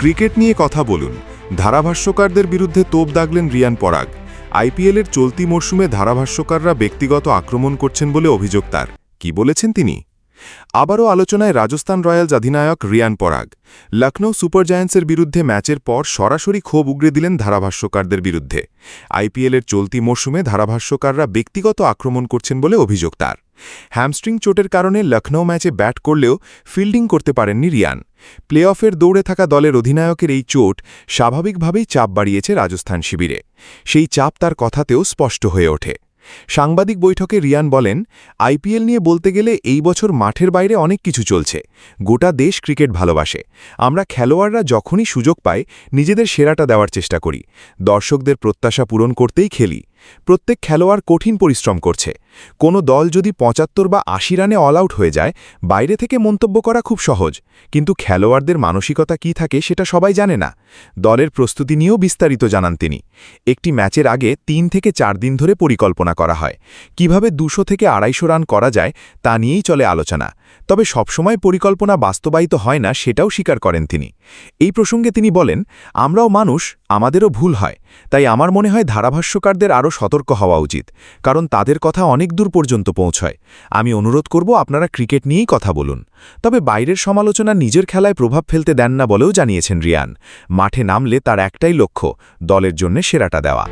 Cricket নিয়ে কথা বলুন। ধারাভাষ্যকারদের বিরুদ্ধে তোপ দাগলেন রিয়ান পরাগ। আইপিএলের চলতি মরশুমে ধারাভাষ্যকাররা ব্যক্তিগত আক্রমণ করছেন বলে অভিযোগ তার। কি বলেছেন তিনি? আবারও আলোচনায় রাজস্থান রয়্যালস অধিনায়ক রিয়ান পরাগ। লখনৌ সুপার জায়ান্টসের বিরুদ্ধে ম্যাচের পর সরাসরি ক্ষোভ উগরে দিলেন ধারাভাষ্যকারদের বিরুদ্ধে। আইপিএলের চলতি মরশুমে ধারাভাষ্যকাররা ব্যক্তিগত আক্রমণ করছেন বলে অভিযোগ তার। হ্যামস্ট্রিং চোটের কারণে লখনৌ ম্যাচে ব্যাট করলেও ফিল্ডিং করতে পারেননি রিয়ান। প্লে অফের দৌড়ে থাকা দলের অধিনায়কের এই চোট স্বাভাবিকভাবেই চাপ বাড়িয়েছে রাজস্থান শিবিরে। সেই চাপ তার কথাতেও স্পষ্ট হয়ে ওঠে। সাংবাদিক বৈঠকে রিয়ান বলেন, আইপিএল নিয়ে বলতে গেলে এই বছর মাঠের বাইরে অনেক কিছু চলছে। গোটা দেশ ক্রিকেট ভালোবাসে। আমরা খেলোয়াড়রা যখনই সুযোগ পাই নিজেদের সেরাটা দেওয়ার চেষ্টা করি। দর্শকদের প্রত্যাশা পূরণ করতেই খেলি। প্রত্যেক খেলোয়াড় কঠিন পরিশ্রম করছে। কোনো দল যদি ৭৫ বা ৮০ রানে অল আউট হয়ে যায়, বাইরে থেকে মন্তব্য করা খুব সহজ, কিন্তু খেলোয়াড়দের মানসিকতা কী থাকে সেটা সবাই জানে না। দলের প্রস্তুতি নিয়েও বিস্তারিত জানান তিনি। একটি ম্যাচের আগে ৩ থেকে ৪ দিন ধরে পরিকল্পনা করা হয়। কিভাবে ২০০ থেকে ২৫০ রান করা যায় তা নিয়েই চলে আলোচনা। তবে সবসময় পরিকল্পনা বাস্তবায়িত হয় না সেটাও স্বীকার করেন তিনি। এই প্রসঙ্গে তিনি বলেন, আমরাও মানুষ, আমাদেরও ভুল হয়। তাই আমার মনে হয় ধারাভাষ্যকারদের আরও সতর্ক হওয়া উচিত, কারণ তাদের কথা অনেক দূর পর্যন্ত পৌঁছয়। আমি অনুরোধ করব আপনারা ক্রিকেট নিয়েই কথা বলুন। তবে বাইরের সমালোচনা নিজের খেলায় প্রভাব ফেলতে দেন না বলেও জানিয়েছেন রিয়ান। মাঠে নামলে তার একটাই লক্ষ্য, দলের জন্য সেরাটা দেওয়া।